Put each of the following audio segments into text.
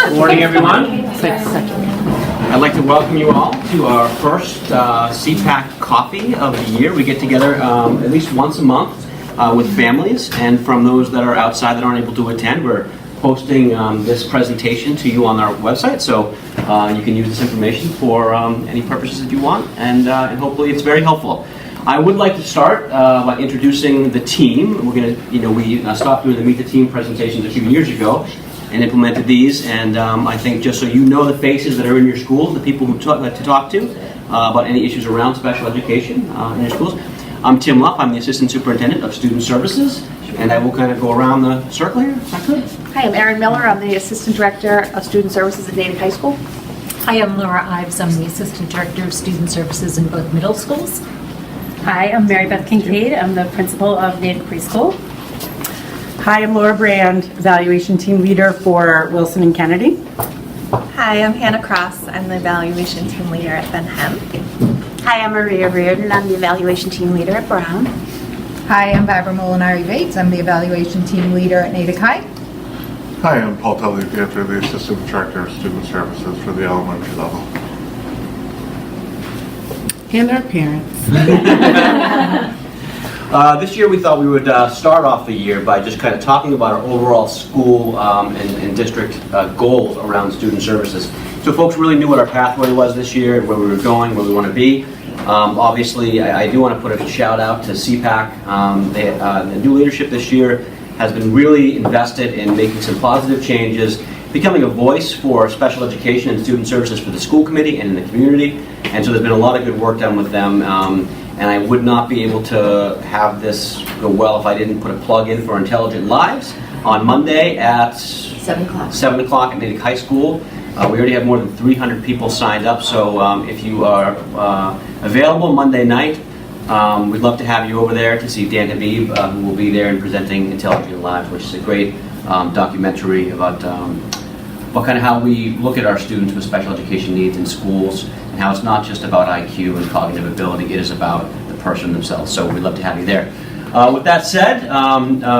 Good morning, everyone. I'd like to welcome you all to our first CPAC coffee of the year. We get together at least once a month with families, and from those that are outside that aren't able to attend, we're posting this presentation to you on our website, so you can use this information for any purposes that you want, and hopefully it's very helpful. I would like to start by introducing the team. We're going to, we stopped doing the Meet the Team presentations a few years ago and implemented these, and I think just so you know the faces that are in your schools, the people who like to talk to about any issues around special education in your schools. I'm Tim Luff. I'm the Assistant Superintendent of Student Services, and I will kind of go around the circle here, if I could. Hi, I'm Erin Miller. I'm the Assistant Director of Student Services at Natick High School. Hi, I'm Laura Ives. I'm the Assistant Director of Student Services in both middle schools. Hi, I'm Mary Beth Kincaid. I'm the principal of Natick Preschool. Hi, I'm Laura Brand, Evaluation Team Leader for Wilson and Kennedy. Hi, I'm Hannah Cross. I'm the Evaluation Team Leader at Benham. Hi, I'm Maria Reardon. I'm the Evaluation Team Leader at Brown. Hi, I'm Barbara Molinari Bates. I'm the Evaluation Team Leader at Natick High. Hi, I'm Paul Telly-Pietro, the Assistant Director of Student Services for the elementary level. And our parents. This year we thought we would start off the year by just kind of talking about our overall school and district goals around student services. So folks really knew what our pathway was this year, where we were going, where we want to be. Obviously, I do want to put a shout out to CPAC. The new leadership this year has been really invested in making some positive changes, becoming a voice for special education and student services for the school committee and in the community. And so there's been a lot of good work done with them. And I would not be able to have this go well if I didn't put a plug in for Intelligent Lives on Monday at 7 o'clock. 7 o'clock at Natick High School. We already have more than 300 people signed up, so if you are available Monday night, we'd love to have you over there to see Dan Habib, who will be there and presenting Intelligent Lives, which is a great documentary about kind of how we look at our students with special education needs in schools, and how it's not just about IQ and cognitive ability, it is about the person themselves. So we'd love to have you there. With that said,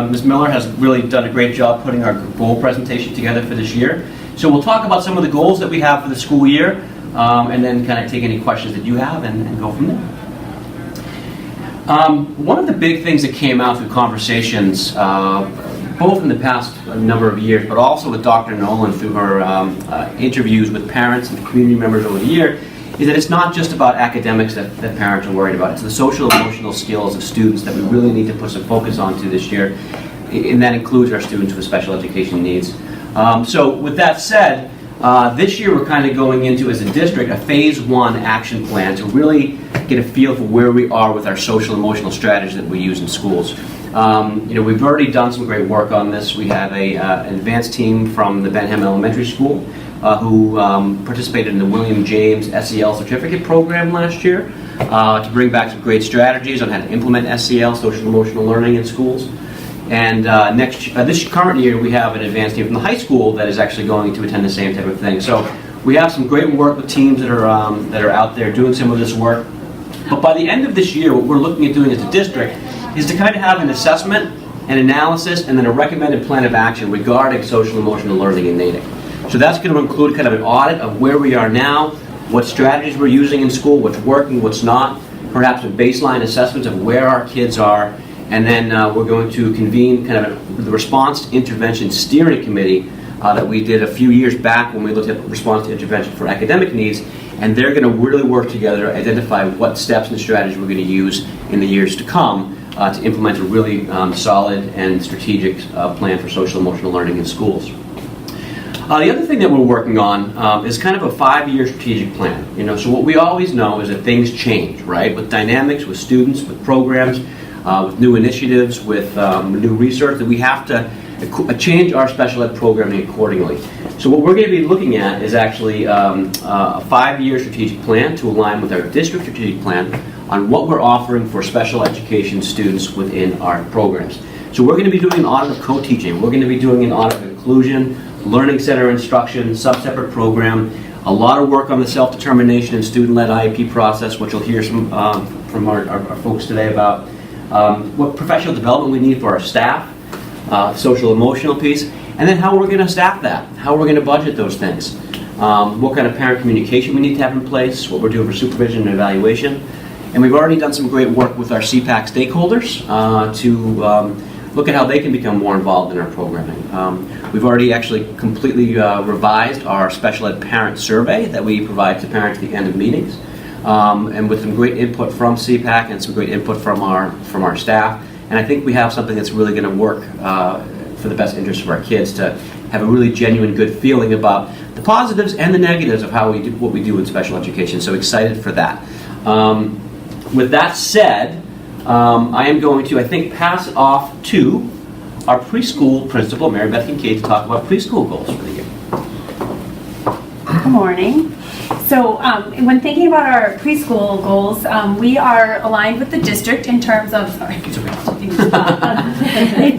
Ms. Miller has really done a great job putting our goal presentation together for this year. So we'll talk about some of the goals that we have for the school year, and then kind of take any questions that you have and go from there. One of the big things that came out through conversations, both in the past number of years, but also with Dr. Nolan through her interviews with parents and community members over the year, is that it's not just about academics that parents are worried about. It's the social emotional skills of students that we really need to put some focus onto this year, and that includes our students with special education needs. So with that said, this year we're kind of going into, as a district, a phase 1 action plan to really get a feel for where we are with our social emotional strategies that we use in schools. We've already done some great work on this. We have an advanced team from the Benham Elementary School who participated in the William James SEL certificate program last year to bring back some great strategies on how to implement SEL, social emotional learning, in schools. And this current year, we have an advanced team from the high school that is actually going to attend the same type of thing. So we have some great work with teams that are out there doing some of this work. But by the end of this year, what we're looking at doing as a district is to kind of have an assessment, an analysis, and then a recommended plan of action regarding social emotional learning in Natick. So that's going to include kind of an audit of where we are now, what strategies we're using in school, what's working, what's not, perhaps a baseline assessment of where our kids are. And then we're going to convene kind of the Response to Intervention Steering Committee that we did a few years back when we looked at response to intervention for academic needs. And they're going to really work together to identify what steps and strategies we're going to use in the years to come to implement a really solid and strategic plan for social emotional learning in schools. The other thing that we're working on is kind of a 5-year strategic plan. So what we always know is that things change, right? With dynamics, with students, with programs, with new initiatives, with new research, that we have to change our special ed programming accordingly. So what we're going to be looking at is actually a 5-year strategic plan to align with our district strategic plan on what we're offering for special education students within our programs. So we're going to be doing an audit of co-teaching. We're going to be doing an audit of inclusion, learning center instruction, sub-separate program, a lot of work on the self-determination and student-led IEP process, which you'll hear some from our folks today about. What professional development we need for our staff, social emotional piece, And then how we're going to staff that, how we're going to budget those things, what kind of parent communication we need to have in place, what we're doing for supervision and evaluation. And we've already done some great work with our CPAC stakeholders to look at how they can become more involved in our programming. We've already actually completely revised our special ed parent survey that we provide to parents at the end of meetings. And with some great input from CPAC and some great input from our staff. And I think we have something that's really going to work for the best interest of our kids to have a really genuine good feeling about the positives and the negatives of how we do what we do in special education. So excited for that. With that said, I am going to, I think, pass it off to our preschool principal, Mary Beth Kincaid, to talk about preschool goals for the year. Good morning. So when thinking about our preschool goals, we are aligned with the district in terms of,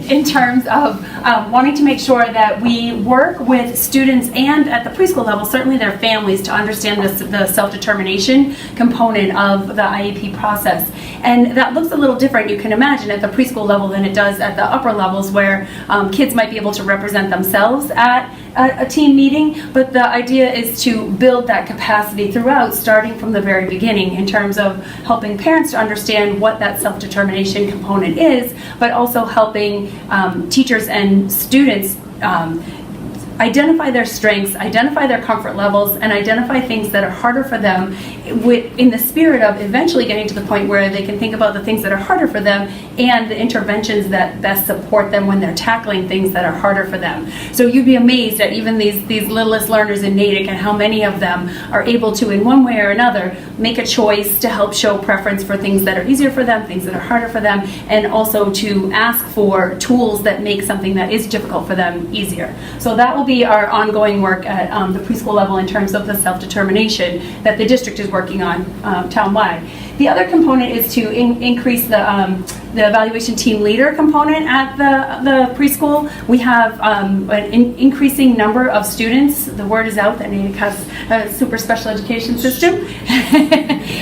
in terms of wanting to make sure that we work with students and at the preschool level, certainly their families, to understand the self-determination component of the IEP process. And that looks a little different, you can imagine, at the preschool level than it does at the upper levels, where kids might be able to represent themselves at a team meeting, but the idea is to build that capacity throughout, starting from the very beginning, in terms of helping parents to understand what that self-determination component is, but also helping teachers and students identify their strengths, identify their comfort levels, and identify things that are harder for them, in the spirit of eventually getting to the point where they can think about the things that are harder for them and the interventions that best support them when they're tackling things that are harder for them. So you'd be amazed at even these littlest learners in Natick and how many of them are able to, in one way or another, make a choice to help show preference for things that are easier for them, things that are harder for them, and also to ask for tools that make something that is difficult for them easier. So that will be our ongoing work at the preschool level in terms of the self-determination that the district is working on town-wide. The other component is to increase the evaluation team leader component at the preschool. We have an increasing number of students. The word is out that Natick has a super special education system.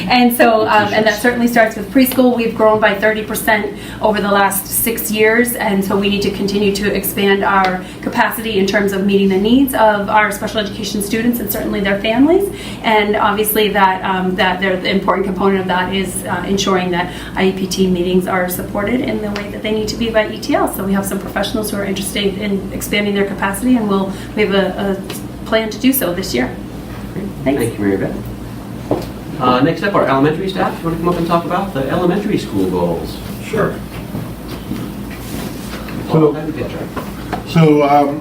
And so, and that certainly starts with preschool. We've grown by 30% over the last 6 years, and so we need to continue to expand our capacity in terms of meeting the needs of our special education students and certainly their families. And obviously the important component of that is ensuring that IEP team meetings are supported in the way that they need to be by ETL. So we have some professionals who are interested in expanding their capacity, and we have a plan to do so this year. Thanks. Thank you, Mary Beth. Next up, our elementary staff. You want to come up and talk about the elementary school goals? Sure. So,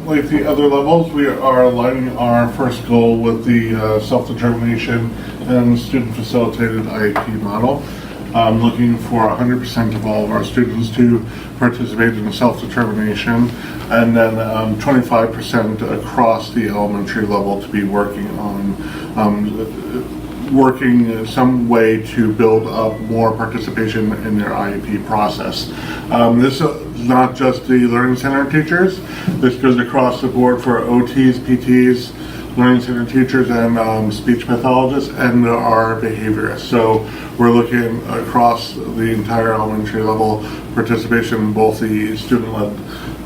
Like the other levels, we are aligning our first goal with the self-determination and student-facilitated IEP model. Looking for 100% of all of our students to participate in self-determination, and then 25% across the elementary level to be working on some way to build up more participation in their IEP process. This is not just the Learning Center teachers. This goes across the board for OTs, PTs, Learning Center teachers, and speech pathologists, and our behaviorists. So we're looking across the entire elementary level participation in both the student-led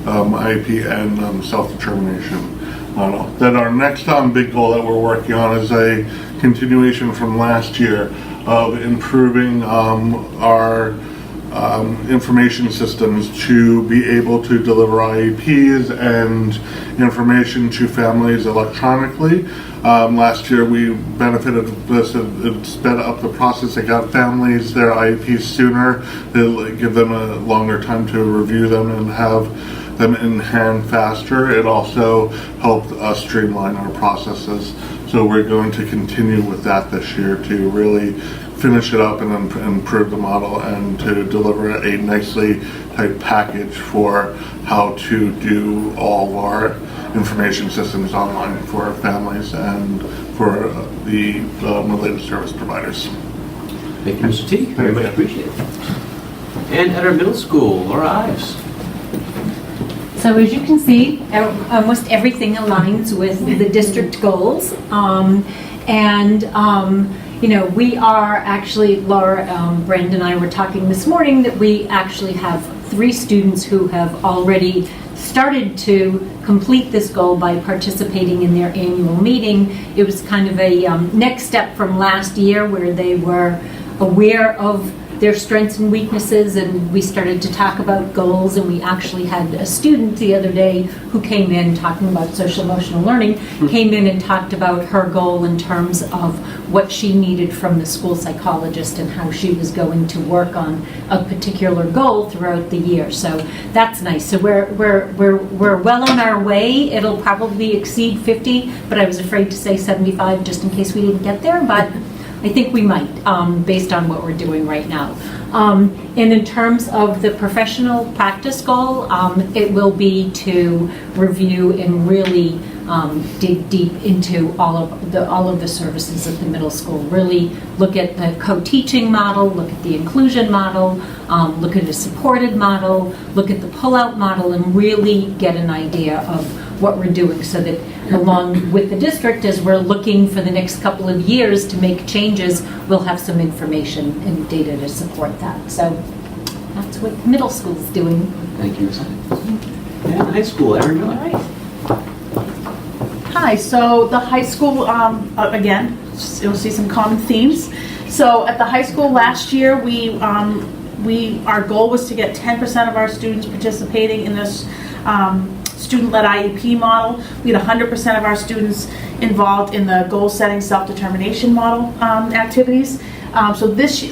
IEP and self-determination model. Then our next big goal that we're working on is a continuation from last year of improving our information systems to be able to deliver IEPs and information to families electronically. Last year we benefited from this. It sped up the process. It got families their IEPs sooner. It'll give them a longer time to review them and have them in hand faster. It also helped us streamline our processes. So we're going to continue with that this year to really finish it up and improve the model and to deliver a nicely typed package for how to do all of our information systems online for families and for the related service providers. thank you, Mr. T. Very much appreciated. And at our middle school, Laura Ives. So as you can see, almost everything aligns with the district goals. You know, we are actually, Laura, Brandon and I were talking this morning that we actually have 3 students who have already started to complete this goal by participating in their annual meeting. It was kind of a next step from last year where they were aware of their strengths and weaknesses, and we started to talk about goals, and we actually had a student the other day who came in talking about social emotional learning, came in and talked about her goal in terms of what she needed from the school psychologist and how she was going to work on a particular goal throughout the year. So that's nice. So we're well on our way. It'll probably exceed 50, but I was afraid to say 75 just in case we didn't get there, but I think we might, based on what we're doing right now. And in terms of the professional practice goal, it will be to review and really dig deep into all of the services at the middle school. Really look at the co-teaching model, look at the inclusion model, look at a supported model, look at the pull-out model, and really get an idea of what we're doing so that along with the district, as we're looking for the next couple of years to make changes, we'll have some information and data to support that. So that's what the middle school is doing. Thank you, Ms. And high school, Erin Miller. Hi, so the high school, again, you'll see some common themes. So at the high school last year, our goal was to get 10% of our students participating in this student-led IEP model. We had 100% of our students involved in the goal-setting self-determination model activities. So this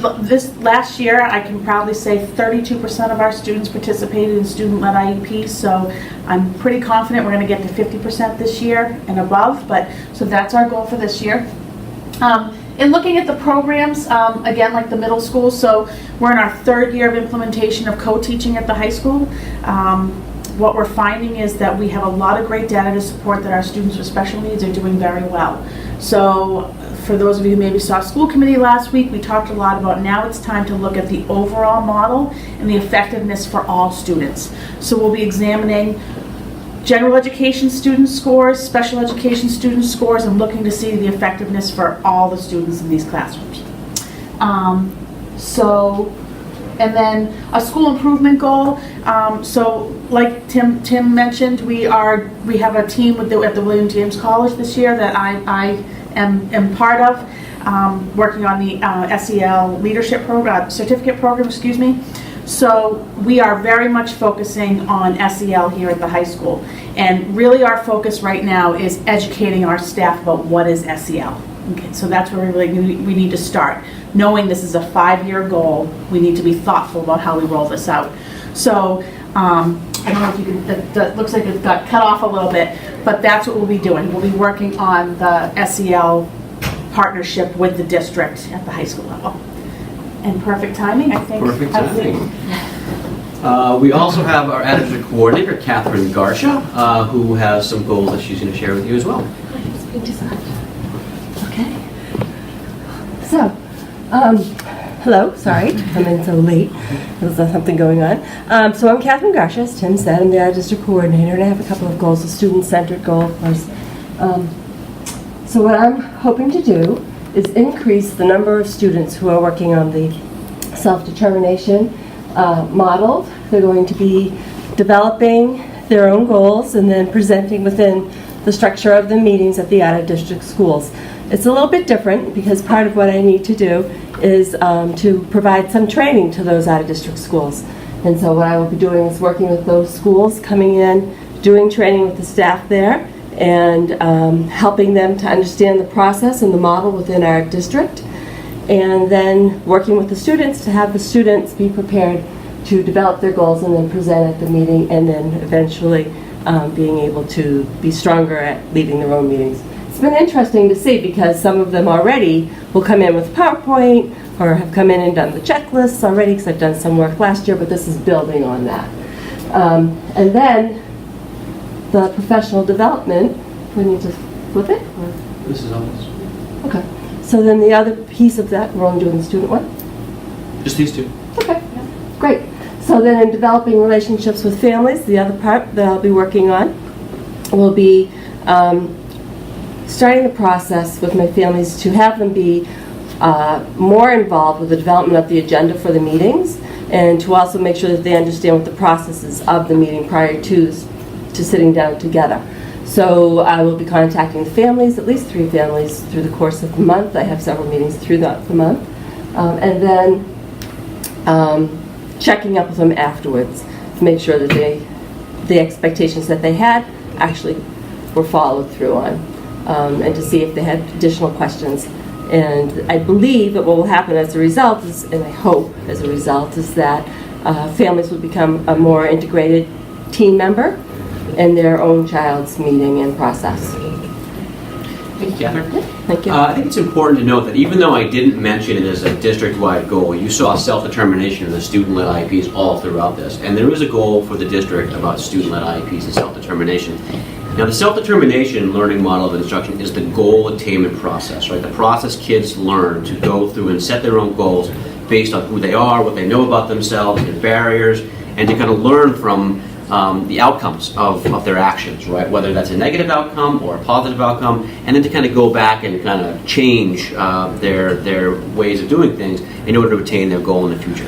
last year, I can proudly say 32% of our students participated in student-led IEPs. So I'm pretty confident we're going to get to 50% this year and above. So that's our goal for this year. In looking at the programs, again, like the middle school, so we're in our 3rd year of implementation of co-teaching at the high school. What we're finding is that we have a lot of great data to support that our students with special needs are doing very well. So for those of you who maybe saw school committee last week, we talked a lot about now it's time to look at the overall model and the effectiveness for all students. So we'll be examining general education student scores, special education student scores, and looking to see the effectiveness for all the students in these classrooms. And then a school improvement goal. So like Tim mentioned, we have a team at the William James College this year that I am part of, working on the SEL leadership program, certificate program, excuse me. So we are very much focusing on SEL here at the high school. And really our focus right now is educating our staff about what is SEL. Okay, so that's where we need to start. Knowing this is a 5-year goal, we need to be thoughtful about how we roll this out. So I don't know if you can, that looks like it got cut off a little bit, but that's what we'll be doing. We'll be working on the SEL partnership with the district at the high school level. And perfect timing, I think. Perfect timing. We also have our attitude coordinator, Catherine Garsha, who has some goals that she's going to share with you as well. Okay. So, hello, sorry, I'm in so late. There's something going on. So I'm Catherine Garsha, as Tim said. I'm the district coordinator, and I have a couple of goals, a student-centered goal, of course. So what I'm hoping to do is increase the number of students who are working on the self-determination model. They're going to be developing their own goals and then presenting within the structure of the meetings at the out-of-district schools. It's a little bit different because part of what I need to do is to provide some training to those out-of-district schools. And so what I will be doing is working with those schools, coming in, doing training with the staff there, and helping them to understand the process and the model within our district, and then working with the students to have the students be prepared to develop their goals and then present at the meeting, and then eventually being able to be stronger at leading their own meetings. It's been interesting to see because some of them already will come in with PowerPoint or have come in and done the checklists already, because I've done some work last year, but this is building on that. And then the professional development, we need to flip it? Or? This is always. Okay. So then the other piece of that, we're only doing the student one? Just these two. Okay, great. So then in developing relationships with families, the other part that I'll be working on will be starting the process with my families to have them be more involved with the development of the agenda for the meetings, and to also make sure that they understand what the process is of the meeting prior to sitting down together. So I will be contacting the families, at least 3 families, through the course of the month. I have several meetings through the month. And then checking up with them afterwards to make sure that the expectations that they had actually were followed through on, and to see if they had additional questions. And I believe that what will happen as a result is, and I hope as a result, is that families will become a more integrated team member in their own child's meeting and process. Thank you, Catherine. Thank you. I think it's important to note that even though I didn't mention it as a district-wide goal, you saw self-determination and the student-led IEPs all throughout this. And there is a goal for the district about student-led IEPs and self-determination. Now, the self-determination learning model of instruction is the goal attainment process, right? The process kids learn to go through and set their own goals based on who they are, what they know about themselves, their barriers, and to kind of learn from the outcomes of their actions, right? Whether that's a negative outcome or a positive outcome, and then to kind of go back and kind of change their ways of doing things in order to attain their goal in the future.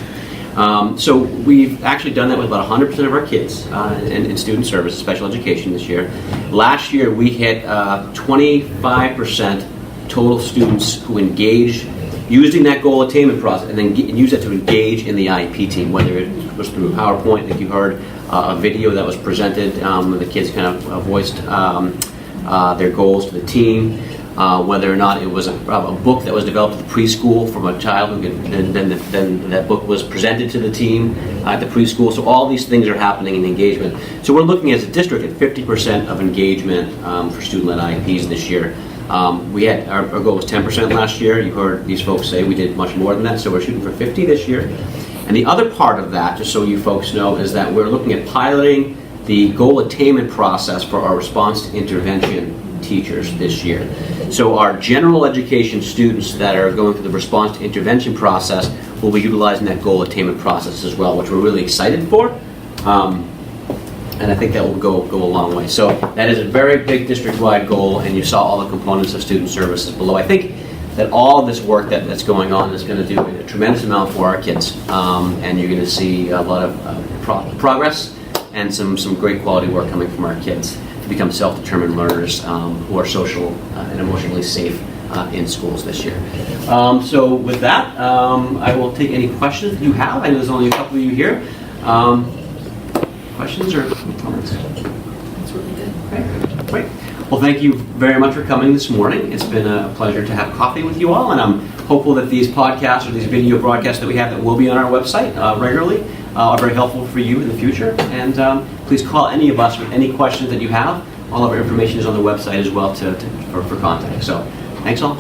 So we've actually done that with about 100% of our kids in student service, special education this year. Last year we hit 25% total students who engaged using that goal attainment process and then use that to engage in the IEP team, whether it was through PowerPoint, like you heard, a video that was presented, the kids kind of voiced their goals to the team, whether or not it was a book that was developed at the preschool from a child who could, then that book was presented to the team at the preschool. So all these things are happening in engagement. So we're looking as a district at 50% of engagement for student-led IEPs this year. We had our goal was 10% last year. You heard these folks say we did much more than that, so we're shooting for 50 this year. And the other part of that, just so you folks know, is that we're looking at piloting the goal attainment process for our response to intervention teachers this year. So our general education students that are going through the response to intervention process will be utilizing that goal attainment process as well, which we're really excited for. And I think that will go a long way. So that is a very big district-wide goal, and you saw all the components of student services below. I think that all of this work that's going on is going to do a tremendous amount for our kids, and you're going to see a lot of progress and some great quality work coming from our kids to become self-determined learners who are social and emotionally safe in schools this year. So with that, I will take any questions that you have. I know there's only a couple of you here. Questions or comments? That's really good. Great. Well, thank you very much for coming this morning. It's been a pleasure to have coffee with you all, and I'm hopeful that these podcasts or these video broadcasts that we have that will be on our website regularly are very helpful for you in the future. And please call any of us with any questions that you have. All of our information is on the website as well for contact. So thanks all.